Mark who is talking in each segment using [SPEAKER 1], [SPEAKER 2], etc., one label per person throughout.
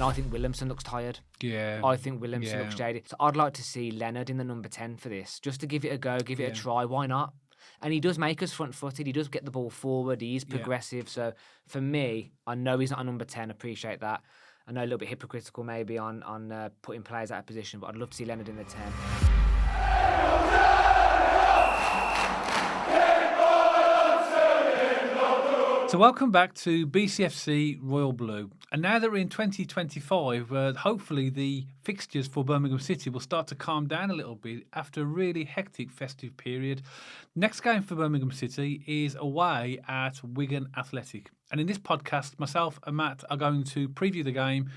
[SPEAKER 1] And I think Williamson looks tired.
[SPEAKER 2] Yeah.
[SPEAKER 1] I think Williamson looks jaded. So I'd like to see Leonard in the number 10 for this, just to give it a go, give it a try. Why not? And he does make us front-footed. He does get the ball forward. He is progressive. So for me, I know he's not a number 10. Appreciate that. I know a little bit hypocritical maybe on putting players out of position, but I'd love to see Leonard in the 10.
[SPEAKER 2] So welcome back to BCFC Royal Blue. And now that we're in 2025, hopefully the fixtures for Birmingham City will start to calm down a little bit after a really hectic festive period. Next game for Birmingham City is away at Wigan Athletic. And in this podcast, myself and Matt are going to preview the game,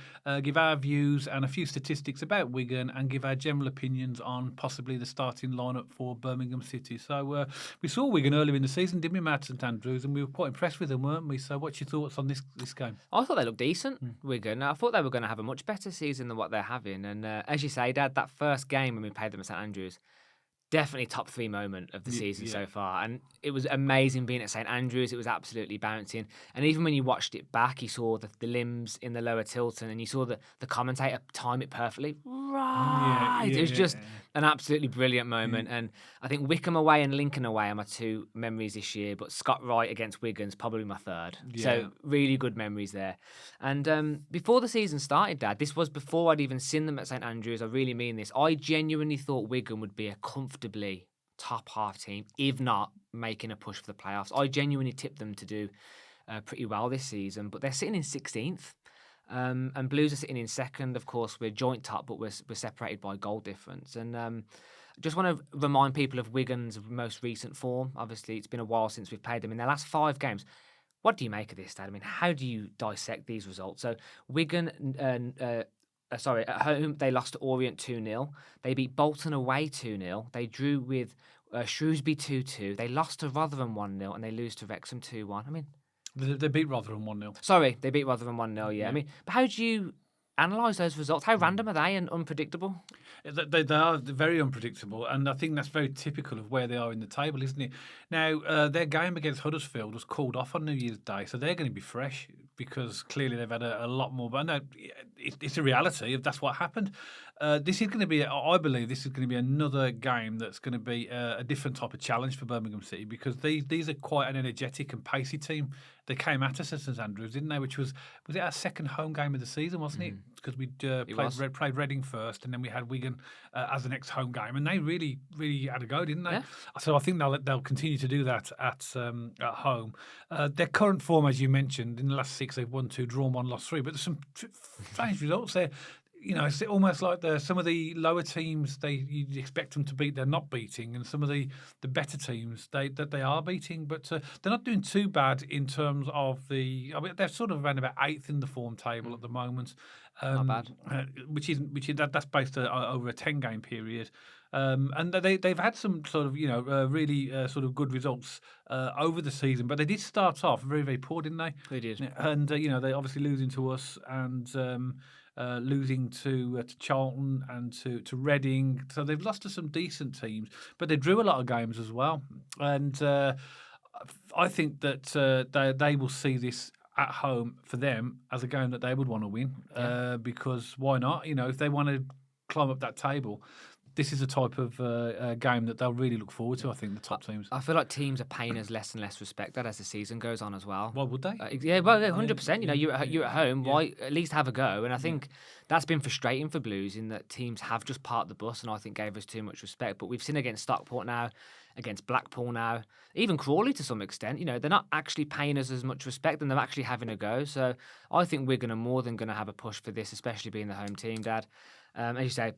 [SPEAKER 2] give our views and a few statistics about Wigan, and give our general opinions on possibly the starting lineup for Birmingham City. So we saw Wigan earlier in the season, didn't we, Matt, St.Andrews, and we were quite impressed with them, weren't we? So what's your thoughts on this game?
[SPEAKER 1] I thought they looked decent, Wigan. I thought they were going to have a much better season than what they're having. And as you say, Dad, that first game when we played them at St.Andrews, definitely top 3 moment of the season so far. And it was amazing being at St.Andrews. It was absolutely bouncing. And even when you watched it back, you saw the limbs in the lower Tilton and you saw the commentator time it perfectly. Right. It was just an absolutely brilliant moment. And I think Wickham away and Lincoln away are my 2 memories this year, but Scott Wright against Wigan's probably my 3rd. So really good memories there. And before the season started, Dad, this was before I'd even seen them at St.Andrews. I really mean this. I genuinely thought Wigan would be a comfortably top half team, if not making a push for the playoffs. I genuinely tipped them to do pretty well this season, but they're sitting in 16th. And Blues are sitting in 2nd. Of course, we're joint top, but we're separated by goal difference. And just want to remind people of Wigan's most recent form. Obviously, it's been a while since we've played them. In their last 5 games, what do you make of this, Dad? I mean, how do you dissect these results? So Wigan... at home, they lost to Orient 2-0. They beat Bolton away 2-0. They drew with Shrewsbury 2-2. They lost to Rotherham 1-0, and they lose to Wrexham 2-1. I mean...
[SPEAKER 2] They beat Rotherham 1-0.
[SPEAKER 1] Sorry, they beat Rotherham 1-0, yeah. I mean, but how do you analyse those results? How random are they and unpredictable?
[SPEAKER 2] They are very unpredictable, and I think that's very typical of where they are in the table, isn't it? Now, their game against Huddersfield was called off on New Year's Day, so they're going to be fresh because clearly they've had a lot more. But no, it's a reality. That's what happened. This is going to be, I believe, this is going to be another game that's going to be a different type of challenge for Birmingham City because these are quite an energetic and pacey team. They came at us at St Andrews, didn't they? Which was it our 2nd home game of the season, wasn't it? Because we played Reading first, and then we had Wigan as the next home game, and they really, really had a go, didn't they? Yeah. So I think they'll continue to do that at home. Their current form, as you mentioned, in the last 6, they've won 2, drawn 1, lost 3, but there's some strange results there. You know, it's almost like some of the lower teams you'd expect them to beat, they're not beating, and some of the better teams they are beating, but they're not doing too bad in terms of they're sort of around about 8th in the form table at the moment.
[SPEAKER 1] Not bad.
[SPEAKER 2] That's based over a 10-game period. And they've had some sort of really sort of good results over the season, but they did start off very, very poor, didn't they?
[SPEAKER 1] They did,
[SPEAKER 2] and they obviously losing to us and losing to Charlton and to Reading, so they've lost to some decent teams, but they drew a lot of games as well, and I think that they will see this at home for them as a game that they would want to win, because why not? If they want to climb up that table, this is a type of game that they'll really look forward to, I think, the top teams.
[SPEAKER 1] I feel like teams are paying us less and less respect as the season goes on as well.
[SPEAKER 2] Why would they?
[SPEAKER 1] 100%. You're at home. Why at least have a go? And I think that's been frustrating for Blues in that teams have just parked the bus and I think gave us too much respect. But we've seen against Stockport now, against Blackpool now, even Crawley to some extent. They're not actually paying us as much respect and they're actually having a go. So I think we're more than going to have a push for this, especially being the home team, Dad. As you say,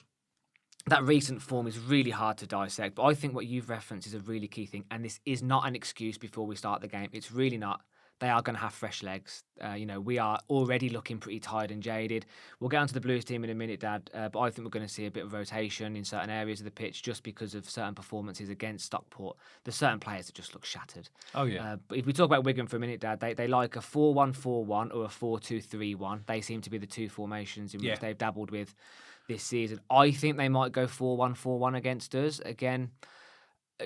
[SPEAKER 1] that recent form is really hard to dissect, but I think what you've referenced is a really key thing, and this is not an excuse before we start the game. It's really not. They are going to have fresh legs. We are already looking pretty tired and jaded. We'll get onto the Blues team in a minute, Dad, but I think we're going to see a bit of rotation in certain areas of the pitch just because of certain performances against Stockport. There's certain players that just look shattered.
[SPEAKER 2] Oh, yeah.
[SPEAKER 1] But if we talk about Wigan for a minute, Dad, they like a 4-1-4-1 or a 4-2-3-1. They seem to be the 2 formations in which they've dabbled with this season. I think they might go 4-1-4-1 against us. Again,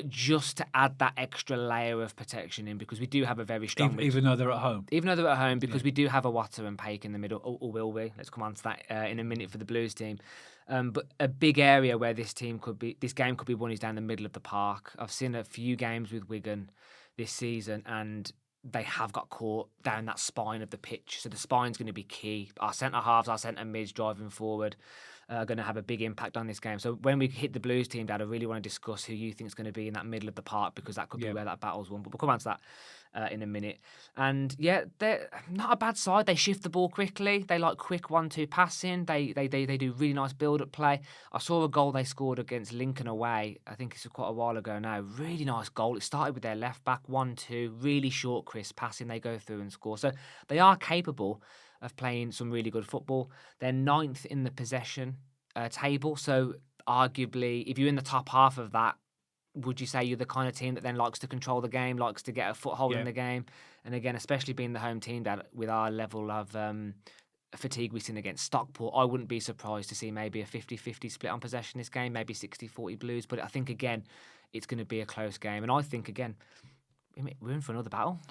[SPEAKER 1] just to add that extra layer of protection in, because we do have a very strong...
[SPEAKER 2] Even though they're at home?
[SPEAKER 1] Even though they're at home, because we do have a Watter and Paik in the middle, or will we? Let's come on to that in a minute for the Blues team. But a big area where this game could be won is down the middle of the park. I've seen a few games with Wigan this season, and they have got caught down that spine of the pitch. So the spine's going to be key. Our centre-halves, our centre-mids driving forward are going to have a big impact on this game. So when we hit the Blues team, Dad, I really want to discuss who you think is going to be in that middle of the park, because that could be where that battle's won. But we'll come on to that in a minute. And yeah, they're not a bad side. They shift the ball quickly. They like quick 1-2 passing. They do really nice build-up play. I saw a goal they scored against Lincoln away. I think it's quite a while ago now. Really nice goal. It started with their left back, 1-2, really short, crisp passing. They go through and score. So they are capable of playing some really good football. They're 9th in the possession table. So arguably, if you're in the top half of that, would you say you're the kind of team that then likes to control the game, likes to get a foothold in the game? And again, especially being the home team, Dad, with our level of fatigue we've seen against Stockport, I wouldn't be surprised to see maybe a 50-50 split on possession this game, maybe 60-40 Blues. But I think, again, it's going to be a close game. And I think, again, we're in for another battle.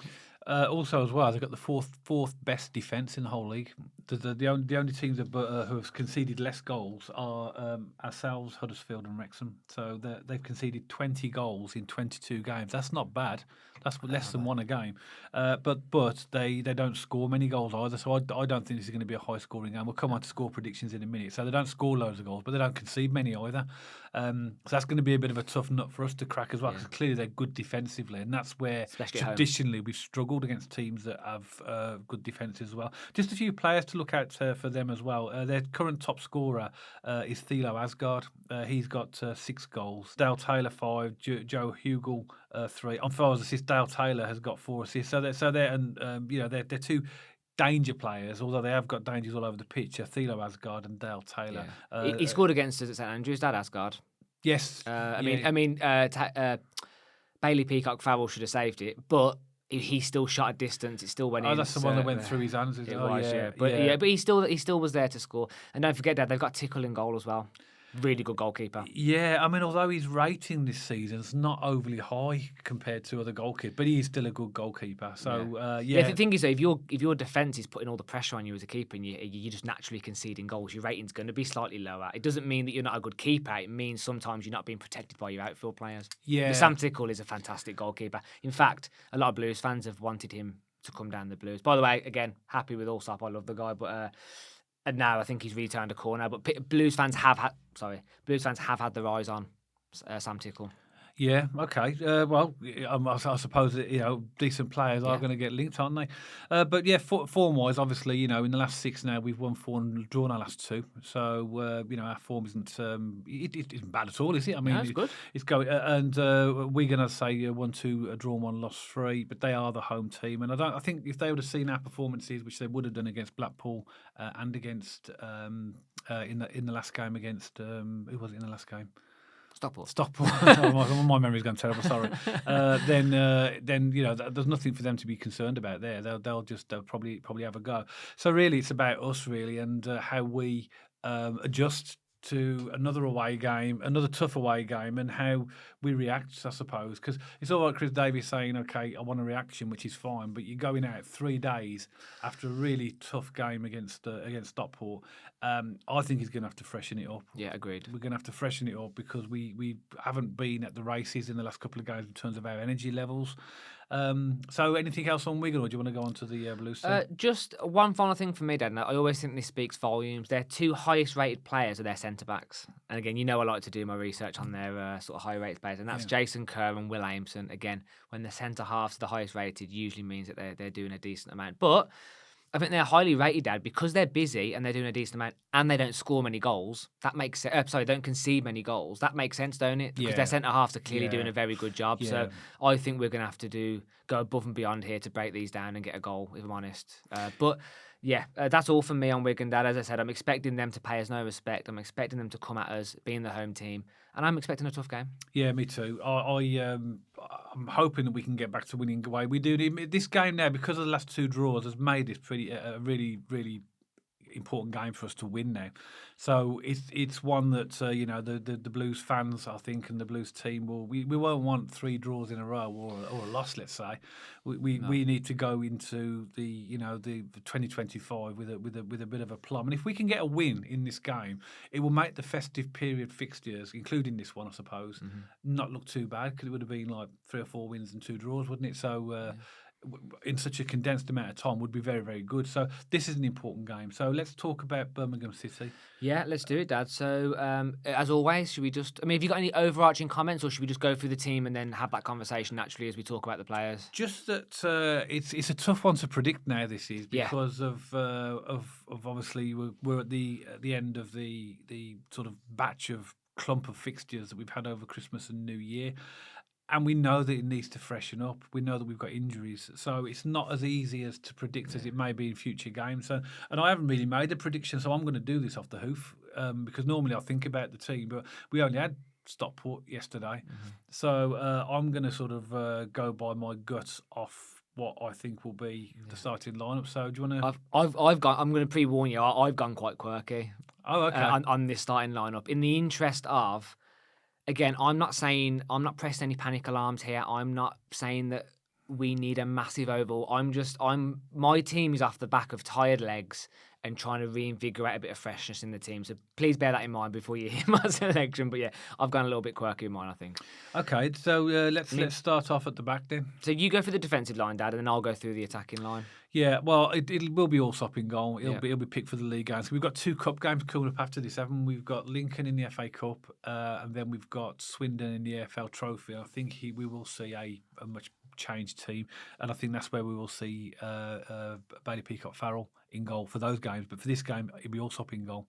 [SPEAKER 2] Also, as well, they've got the fourth best defence in the whole league. The only teams who have conceded less goals are ourselves, Huddersfield, and Wrexham. So they've conceded 20 goals in 22 games. That's not bad. That's less than one a game. But they don't score many goals either. So I don't think this is going to be a high scoring game. We'll come on to score predictions in a minute. So they don't score loads of goals, but they don't concede many either. So that's going to be a bit of a tough nut for us to crack as well, because clearly they're good defensively, and that's where traditionally we've struggled against teams that have good defences as well. Just a few players to look out for them as well. Their current top scorer is Thilo Asgard. He's got 6 goals. Dale Taylor 5, Joe Hugel 3. On far as assists, Dale Taylor has got 4 assists. So they're two danger players, although they have got dangers all over the pitch. Thilo Asgard and Dale Taylor.
[SPEAKER 1] Yeah. He scored against us at St.Andrews, Dad Asgard.
[SPEAKER 2] Yes.
[SPEAKER 1] Bailey Peacock Farrell should have saved it, but he still shot at distance. It still went in.
[SPEAKER 2] Oh, that's the one that went through his hands.
[SPEAKER 1] But he still was there to score. And don't forget, Dad, they've got Tickle in goal as well. Really good goalkeeper. Yeah,
[SPEAKER 2] I mean, although his rating this season is not overly high compared to other goalkeepers, but he is still a good goalkeeper. So,
[SPEAKER 1] The thing is, though, if your defence is putting all the pressure on you as a keeper and you're just naturally conceding goals, your rating's going to be slightly lower. It doesn't mean that you're not a good keeper. It means sometimes you're not being protected by your outfield players.
[SPEAKER 2] Yeah.
[SPEAKER 1] But Sam Tickle is a fantastic goalkeeper. In fact, a lot of Blues fans have wanted him to come down the Blues. By the way, again, happy with Allsop. I love the guy, but... and now I think he's really turned a corner. But Blues fans have had their eyes on Sam Tickle.
[SPEAKER 2] Yeah, okay. I suppose that, decent players are going to get linked, aren't they? But yeah, form-wise, obviously, in the last 6 now, we've won 4 and drawn our last 2. So, our form isn't it isn't bad at all, is it? I mean,
[SPEAKER 1] it's good.
[SPEAKER 2] It's going, and Wigan, I'd say, 1, 2, drawn 1, lost 3. But they are the home team, and I think if they would have seen our performances, which they would have done against Blackpool and against in the last game against who was it in the last game?
[SPEAKER 1] Stockport.
[SPEAKER 2] My memory's gone terrible. Sorry. Then there's nothing for them to be concerned about there. They'll probably have a go. So really, it's about us really, and how we adjust to another away game, another tough away game, and how we react, I suppose. Because it's all right, Chris Davies saying, okay, I want a reaction, which is fine, but you're going out 3 days after a really tough game against Stockport. I think he's going to have to freshen it up.
[SPEAKER 1] Yeah, agreed.
[SPEAKER 2] We're going to have to freshen it up because we haven't been at the races in the last couple of games in terms of our energy levels. So anything else on Wigan, or do you want to go on to the Blues team?
[SPEAKER 1] Just one final thing for me, Dad. I always think this speaks volumes. Their 2 highest rated players are their centre-backs. And again, I like to do my research on their sort of high-rated players. And that's Jason Kerr and Will Aimson. Again, when the centre-halves are the highest rated, usually means that they're doing a decent amount. But I think they're highly rated, Dad, because they're busy and they're doing a decent amount and they don't score many goals. That makes sense. Don't concede many goals. That makes sense, don't it? Because their centre-halves are clearly doing a very good job. Yeah. So I think we're going to have to go above and beyond here to break these down and get a goal, if I'm honest. That's all from me on Wigan, Dad. As I said, I'm expecting them to pay us no respect. I'm expecting them to come at us, being the home team. And I'm expecting a tough game. Yeah,
[SPEAKER 2] me too. I'm hoping that we can get back to winning away. We do need this game now, because of the last 2 draws, has made this pretty really, really important game for us to win now. So it's one that the Blues fans, I think, and the Blues team we won't want 3 draws in a row or a loss. Let's say we need to go into the 2025 with a bit of a plum. And if we can get a win in this game, it will make the festive period fixtures, including this one, I suppose, not look too bad, because it would have been like 3 or 4 wins and 2 draws, wouldn't it? So. In such a condensed amount of time would be very, very good. So this is an important game. So let's talk about Birmingham City.
[SPEAKER 1] Yeah, let's do it, Dad. So as always, should we just? I mean, have you got any overarching comments, or should we just go through the team and then have that conversation naturally as we talk about the players?
[SPEAKER 2] Just that it's a tough one to predict now. This is because of obviously we're at the end of the sort of batch of clump of fixtures that we've had over Christmas and New Year. And we know that it needs to freshen up. We know that we've got injuries. So it's not as easy as to predict as it may be in future games. So, and I haven't really made a prediction, so I'm going to do this off the hoof because normally I think about the team, but we only had Stockport yesterday. So I'm going to sort of go by my guts off what I think will be the starting lineup. So do you want to?
[SPEAKER 1] I've gone. I'm going to pre-warn you. I've gone quite quirky.
[SPEAKER 2] Oh, okay.
[SPEAKER 1] On this starting lineup, in the interest of. Again, I'm not pressing any panic alarms here. I'm not saying that we need a massive overhaul. My team is off the back of tired legs and trying to reinvigorate a bit of freshness in the team. So please bear that in mind before you hear my selection. But yeah, I've gone a little bit quirky in mine, I think.
[SPEAKER 2] Okay, so let's start off at the back then.
[SPEAKER 1] So you go for the defensive line, Dad, and then I'll go through the attacking line.
[SPEAKER 2] Yeah, well, it will be all stop in goal. It'll be picked for the league games. So we've got 2 cup games coming up after this, haven't we? We've got Lincoln in the FA Cup, and then we've got Swindon in the EFL Trophy. I think we will see a much changed team, and I think that's where we will see Bailey Peacock Farrell in goal for those games. But for this game, it'll be all stop in goal.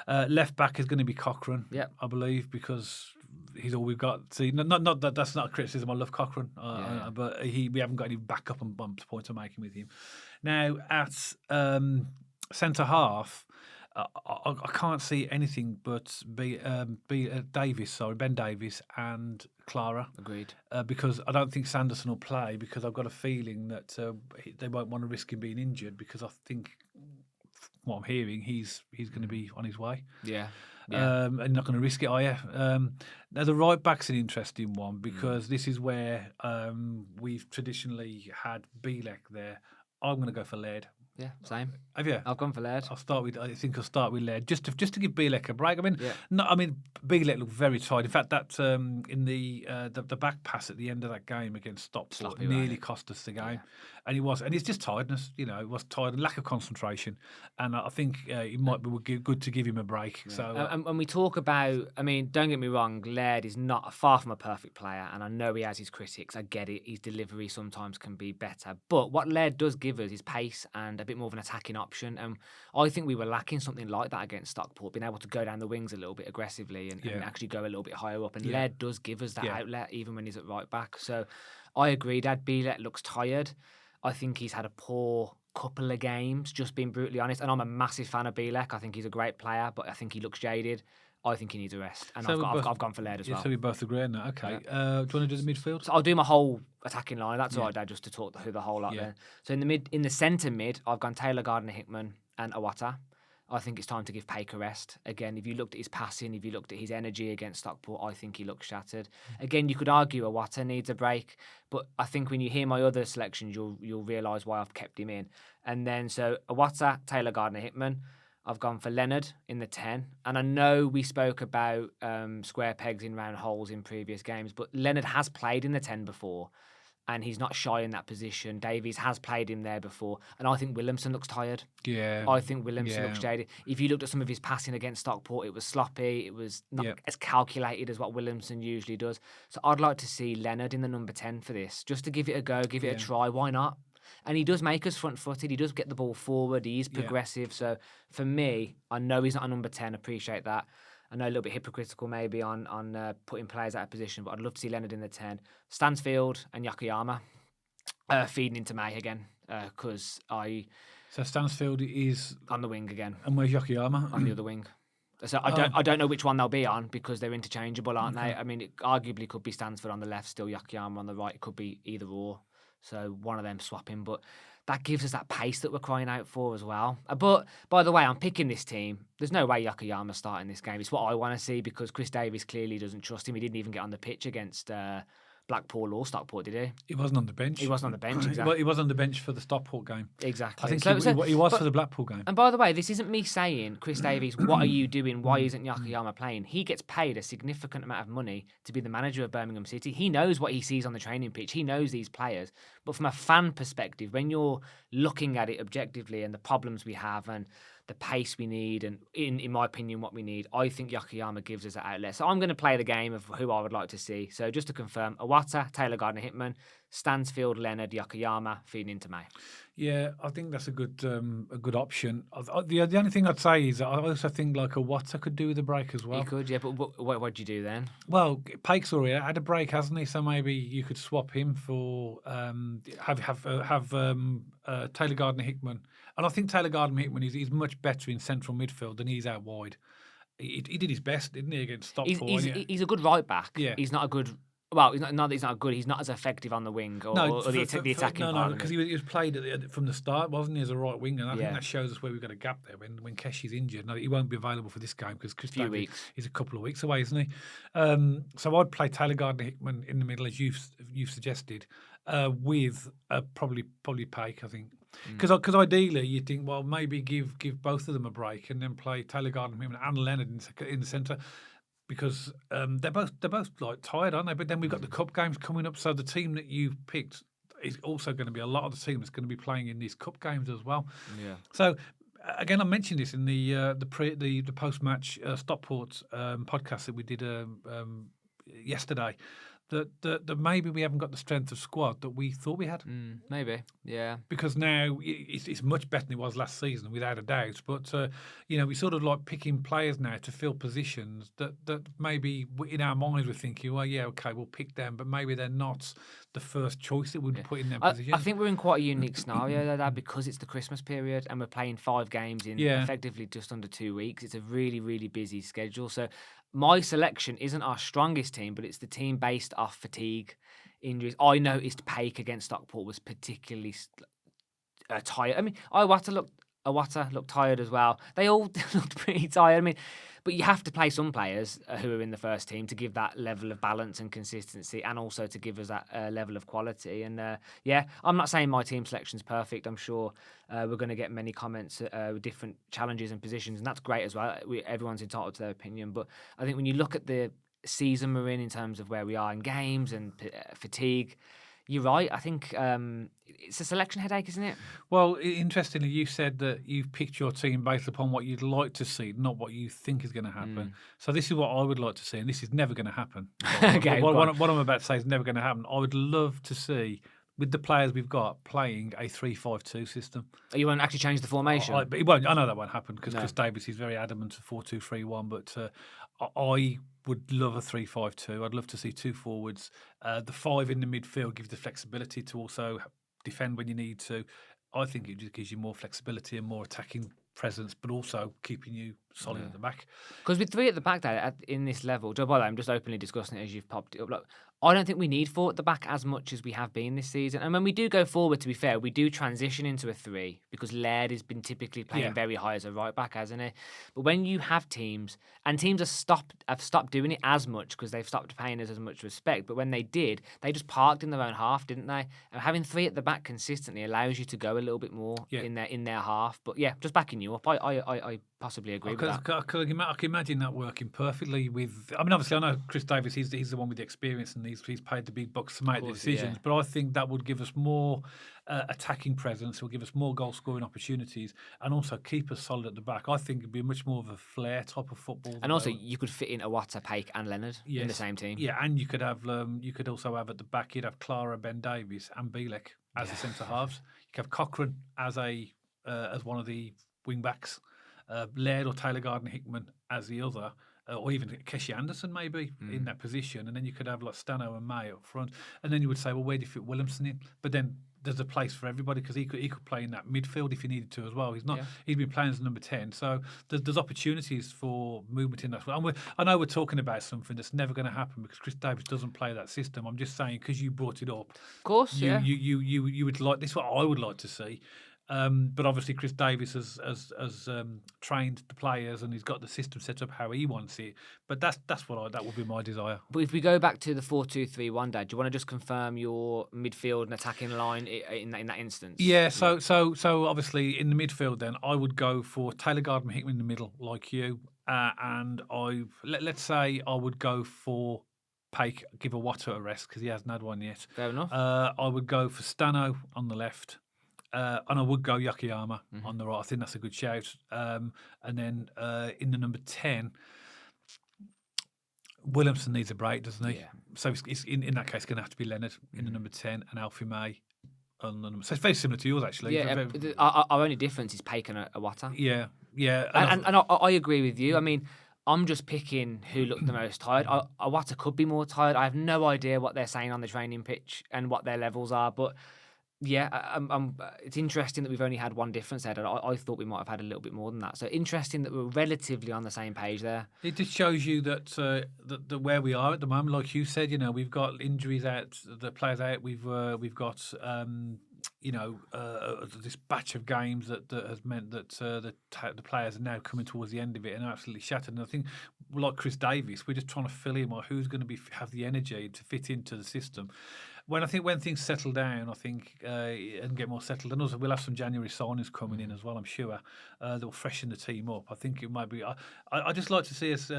[SPEAKER 2] Left back is going to be Cochrane, I believe, because he's all we've got. See, not that that's not a criticism. I love Cochrane, but we haven't got any backup and bump to point to making with him. Now at centre half, I can't see anything but Ben Davies and Clara.
[SPEAKER 1] Agreed.
[SPEAKER 2] Because I don't think Sanderson will play, because I've got a feeling that they won't want to risk him being injured, because I think what I'm hearing he's going to be on his way.
[SPEAKER 1] Yeah.
[SPEAKER 2] And not going to risk it, are you? Now the right back's an interesting one, because this is where we've traditionally had Bielek there. I'm going to go for Laird.
[SPEAKER 1] Yeah, same.
[SPEAKER 2] Have you?
[SPEAKER 1] I've gone for Laird.
[SPEAKER 2] I think I'll start with Laird just to give Bielek a break. I mean, Bielek looked very tired. In fact, that in the back pass at the end of that game against Stockport nearly cost us the game, and it's just tiredness. It was tired and lack of concentration, and I think it might be good to give him a break. Yeah. So,
[SPEAKER 1] and when we talk about, I mean, don't get me wrong, Laird is not far from a perfect player, and I know he has his critics. I get it. His delivery sometimes can be better, but what Laird does give us is pace and a bit more of an attacking option, and I think we were lacking something like that against Stockport, being able to go down the wings a little bit aggressively and actually go a little bit higher up, and Laird does give us that outlet even when he's at right back. So I agree, Dad. Bielek looks tired. I think he's had a poor couple of games, just being brutally honest, and I'm a massive fan of Bielek. I think he's a great player, but I think he looks jaded. I think he needs a rest, and so I've gone for Laird as well.
[SPEAKER 2] So we both agree on that. Okay.
[SPEAKER 1] Yeah.
[SPEAKER 2] Do you want to do the midfield?
[SPEAKER 1] So I'll do my whole attacking line. That's all right, Dad, just to talk through the whole lot there. So in the centre mid, I've gone Taylor, Gardner-Hickman and Awata. I think it's time to give Paker a rest. Again, if you looked at his passing, if you looked at his energy against Stockport, I think he looks shattered. Again, you could argue Awata needs a break, but I think when you hear my other selections, you'll realise why I've kept him in. And then, so Awata, Taylor, Gardner-Hickman. I've gone for Leonard in the 10. And I know we spoke about square pegs in round holes in previous games, but Leonard has played in the 10 before, and he's not shy in that position. Davies has played him there before, and I think Williamson looks tired.
[SPEAKER 2] Yeah.
[SPEAKER 1] I think Williamson looks jaded. If you looked at some of his passing against Stockport, it was sloppy. It was not as calculated as what Williamson usually does. So I'd like to see Leonard in the number 10 for this, just to give it a go, give it a try. Why not? And he does make us front-footed. He does get the ball forward. He is progressive. So for me, I know he's not a number 10. Appreciate that. I know a little bit hypocritical maybe on putting players out of position, but I'd love to see Leonard in the 10. Stansfield and Yokoyama feeding into May again, because
[SPEAKER 2] So Stansfield is
[SPEAKER 1] on the wing again.
[SPEAKER 2] And where's Yokoyama?
[SPEAKER 1] On the other wing. So I don't know which one they'll be on, because they're interchangeable, aren't they? I mean, it arguably could be Stansfield on the left, still Yokoyama on the right. It could be either or. So one of them swapping, but that gives us that pace that we're crying out for as well. But by the way, I'm picking this team. There's no way Yokoyama's starting this game. It's what I want to see because Chris Davies clearly doesn't trust him. He didn't even get on the pitch against Blackpool or Stockport, did he?
[SPEAKER 2] He wasn't on the bench.
[SPEAKER 1] He wasn't on the bench, exactly.
[SPEAKER 2] He was on the bench for the Stockport game.
[SPEAKER 1] Exactly.
[SPEAKER 2] I think he was for the Blackpool game.
[SPEAKER 1] And by the way, this isn't me saying, Chris Davies, what are you doing? Why isn't Yokoyama playing? He gets paid a significant amount of money to be the manager of Birmingham City. He knows what he sees on the training pitch. He knows these players. But from a fan perspective, when you're looking at it objectively and the problems we have and the pace we need and, in my opinion, what we need, I think Yokoyama gives us that outlet. So I'm going to play the game of who I would like to see. So just to confirm, Iwata, Taylor Gardner-Hickman, Stansfield, Leonard, Yokoyama, feeding into May.
[SPEAKER 2] Yeah, I think that's a good option. The only thing I'd say is I also think like Iwata could do with a break as well.
[SPEAKER 1] He could, yeah, but what do you do then?
[SPEAKER 2] Well, Pake's already had a break, hasn't he? So maybe you could swap him for have Taylor Gardner-Hickman. And I think Taylor Gardner-Hickman is much better in central midfield than he's out wide. He did his best, didn't he, against Stockport?
[SPEAKER 1] He's a good right back.
[SPEAKER 2] Yeah.
[SPEAKER 1] He's not a good. Well, he's not good. He's not as effective on the wing or the attacking part.
[SPEAKER 2] No, because he was played from the start, wasn't he, as a right winger? And I think
[SPEAKER 1] Yeah.
[SPEAKER 2] that shows us where we've got a gap there. When Keshi's injured, no, he won't be available for this game because Chris Davies is a couple of weeks away, isn't he? So I'd play Taylor Gardner-Hickman in the middle, as you've suggested, with probably Pake, I think. Because ideally you think, well, maybe give both of them a break and then play Taylor Gardner-Hickman and Leonard in the centre. Because they're both like tired, aren't they? But then we've got the cup games coming up, so the team that you've picked is also going to be a lot of the team that's going to be playing in these cup games as well.
[SPEAKER 1] Yeah.
[SPEAKER 2] So again, I mentioned this in the post match Stockport podcast that we did yesterday. That maybe we haven't got the strength of squad that we thought we had.
[SPEAKER 1] Maybe, yeah.
[SPEAKER 2] Because now it's much better than it was last season, without a doubt. But we sort of like picking players now to fill positions that maybe in our minds we're thinking, well, yeah, okay, we'll pick them, but maybe they're not the first choice that we'd put in their position.
[SPEAKER 1] I think we're in quite a unique scenario there, because it's the Christmas period and we're playing 5 games in effectively just under 2 weeks. It's a really, really busy schedule. So my selection isn't our strongest team, but it's the team based off fatigue, injuries. I noticed Pake against Stockport was particularly tired. I mean, Iwata looked tired as well. They all looked pretty tired. I mean, but you have to play some players who are in the first team to give that level of balance and consistency, and also to give us that level of quality. And I'm not saying my team selection's perfect. I'm sure we're going to get many comments with different challenges and positions, and that's great as well. Everyone's entitled to their opinion, but I think when you look at the season we're in terms of where we are in games and fatigue, you're right. I think it's a selection headache, isn't it?
[SPEAKER 2] Well, interestingly, you said that you've picked your team based upon what you'd like to see, not what you think is going to happen. So this is what I would like to see, and this is never going to happen.
[SPEAKER 1] Okay,
[SPEAKER 2] what I'm about to say is never going to happen. I would love to see, with the players we've got, playing a 3-5-2 system.
[SPEAKER 1] You won't actually change the formation?
[SPEAKER 2] But it won't. I know that won't happen because Chris Davies is very adamant to 4-2-3-1, but I would love a 3-5-2. I'd love to see 2 forwards. The 5 in the midfield gives the flexibility to also defend when you need to. I think it just gives you more flexibility and more attacking presence, but also keeping you solid at the back.
[SPEAKER 1] Because with 3 at the back there in this level, Joe, by the way, I'm just openly discussing it as you've popped it up. Look, I don't think we need 4 at the back as much as we have been this season. And when we do go forward, to be fair, we do transition into a 3 because Laird has been typically playing very high as a right back, hasn't he? But when you have teams, and teams have stopped doing it as much because they've stopped paying us as much respect. But when they did, they just parked in their own half, didn't they? And having 3 at the back consistently allows you to go a little bit more in their half. But yeah, just backing you up, I possibly agree with that.
[SPEAKER 2] I can imagine that working perfectly with. I mean, obviously, I know Chris Davies. He's the one with the experience, and he's paid the big bucks to make the decisions. But I think that would give us more attacking presence. It will give us more goal scoring opportunities, and also keep us solid at the back. I think it'd be much more of a flair type of football.
[SPEAKER 1] And also, you could fit in Iwata, Pake, and Leonard in the same team.
[SPEAKER 2] Yeah, and you could have. You could also have at the back. You'd have Clara, Ben Davies, and Bielek as the centre halves. You could have Cochrane as one of the wing backs. Laird or Taylor Gardner-Hickman as the other, or even Keshi Anderson maybe in that position, and then you could have like Stano and May up front, and then you would say, well, where do you fit Williamson in? But then there's a place for everybody because he could play in that midfield if he needed to as well. He's been playing as number 10, so there's opportunities for movement in that. And I know we're talking about something that's never going to happen because Chris Davies doesn't play that system. I'm just saying because you brought it up.
[SPEAKER 1] Of course,
[SPEAKER 2] You would like this. Is what I would like to see. But obviously, Chris Davies has trained the players and he's got the system set up how he wants it. But that would be my desire.
[SPEAKER 1] But if we go back to the 4-2-3-1, Dad, do you want to just confirm your midfield and attacking line in that instance?
[SPEAKER 2] Yeah. So obviously in the midfield, then I would go for Taylor Gardner-Hickman in the middle, like you, and let's say I would go for Pake, give a Water a rest because he hasn't had one yet.
[SPEAKER 1] Fair enough.
[SPEAKER 2] I would go for Stano on the left. And I would go Yokoyama on the right. I think that's a good shout. And then in the number 10, Williamson needs a break, doesn't he?
[SPEAKER 1] Yeah.
[SPEAKER 2] So it's in that case, going to have to be Leonard in the number 10 and Alfie May on the number. So it's very similar to yours, actually.
[SPEAKER 1] Yeah, our only difference is Pake and Awata.
[SPEAKER 2] Yeah.
[SPEAKER 1] And I agree with you. I mean, I'm just picking who looked the most tired. Awata could be more tired. I have no idea what they're saying on the training pitch and what their levels are, but yeah, it's interesting that we've only had one difference there. I thought we might have had a little bit more than that. So interesting that we're relatively on the same page there.
[SPEAKER 2] It just shows you that where we are at the moment, like you said, we've got injuries out, the players out. We've got this batch of games that has meant that the players are now coming towards the end of it and are absolutely shattered. And I think, like Chris Davies, we're just trying to fill in who's going to have the energy to fit into the system. When things settle down, I think and get more settled, and also we'll have some January signings coming in as well. I'm sure that will freshen the team up. I think it might be. I just like to see us, be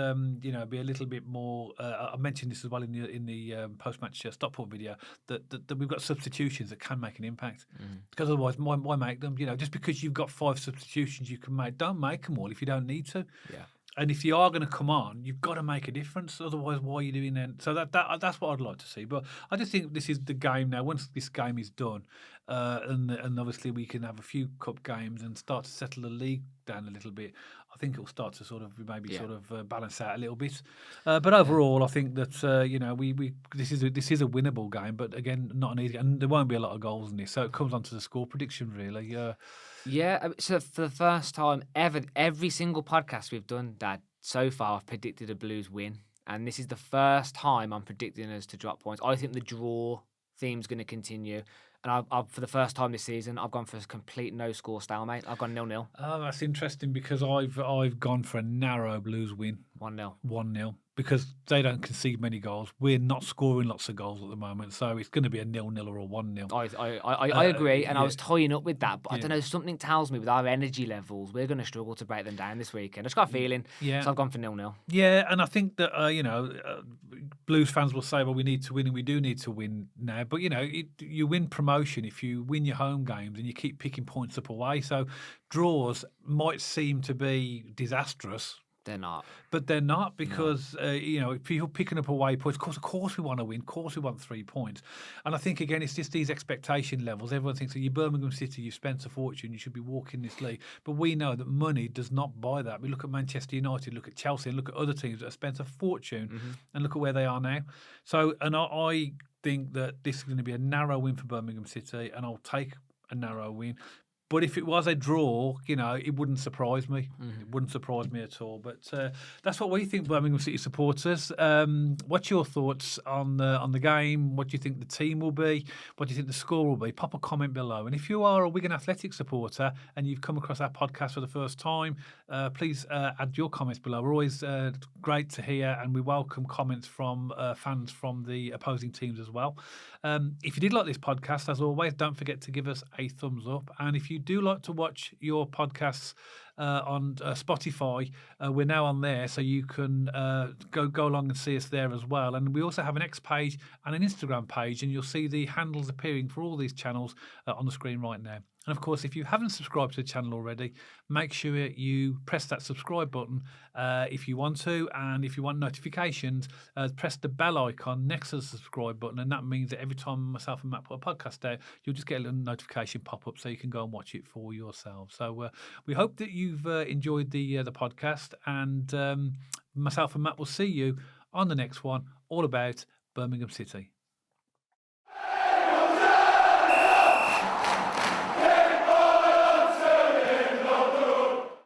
[SPEAKER 2] a little bit more. I mentioned this as well in the post-match Stockport video that we've got substitutions that can make an impact. Because otherwise, why make them? Just because you've got 5 substitutions you can make, don't make them all if you don't need to.
[SPEAKER 1] Yeah.
[SPEAKER 2] And if you are going to come on, you've got to make a difference. Otherwise, why are you doing that? So that's what I'd like to see. But I just think this is the game now. Once this game is done, and obviously we can have a few cup games and start to settle the league down a little bit, I think it will start to sort of balance out a little bit. But overall, I think that this is a winnable game. But again, not an easy, and there won't be a lot of goals in this. So it comes onto the score prediction really.
[SPEAKER 1] Yeah, so for the first time ever, every single podcast we've done, Dad, so far I've predicted a Blues win. And this is the first time I'm predicting us to drop points. I think the draw theme's going to continue. And I've for the first time this season, I've gone for a complete no-score stalemate. I've gone 0-0.
[SPEAKER 2] Oh, that's interesting because I've gone for a narrow Blues win.
[SPEAKER 1] 1-0.
[SPEAKER 2] 1-0. Because they don't concede many goals. We're not scoring lots of goals at the moment, so it's going to be a 0-0 or a 1-0.
[SPEAKER 1] I agree, and I was toying up with that, but I don't know, something tells me with our energy levels, we're going to struggle to break them down this weekend. I just got a feeling, so I've gone for 0-0.
[SPEAKER 2] Yeah, and I think that, Blues fans will say, well, we need to win, and we do need to win now. But, you win promotion if you win your home games and you keep picking points up away. So draws might seem to be disastrous.
[SPEAKER 1] They're not.
[SPEAKER 2] But they're not because, if you're picking up away points, of course we want to win. Of course we want 3 points. And I think, again, it's just these expectation levels. Everyone thinks that you're Birmingham City, you've spent a fortune, you should be walking this league. But we know that money does not buy that. We look at Manchester United, look at Chelsea, and look at other teams that have spent a fortune and look at where they are now. So, and I think that this is going to be a narrow win for Birmingham City, and I'll take a narrow win. But if it was a draw, it wouldn't surprise me. It wouldn't surprise me at all. But that's what we think, Birmingham City supporters. What's your thoughts on the game? What do you think the team will be? What do you think the score will be? Pop a comment below. And if you are a Wigan Athletic supporter and you've come across our podcast for the first time, please add your comments below. We're always great to hear, and we welcome comments from fans from the opposing teams as well. If you did like this podcast, as always, don't forget to give us a thumbs up. And if you do like to watch your podcasts on Spotify, we're now on there, so you can go along and see us there as well. And we also have an X page and an Instagram page, and you'll see the handles appearing for all these channels on the screen right now. And of course, if you haven't subscribed to the channel already, make sure you press that subscribe button if you want to. And if you want notifications, press the bell icon next to the subscribe button. And that means that every time myself and Matt put a podcast out, you'll just get a little notification pop up so you can go and watch it for yourself. So we hope that you've enjoyed the podcast. And myself and Matt will see you on the next one, all about Birmingham City.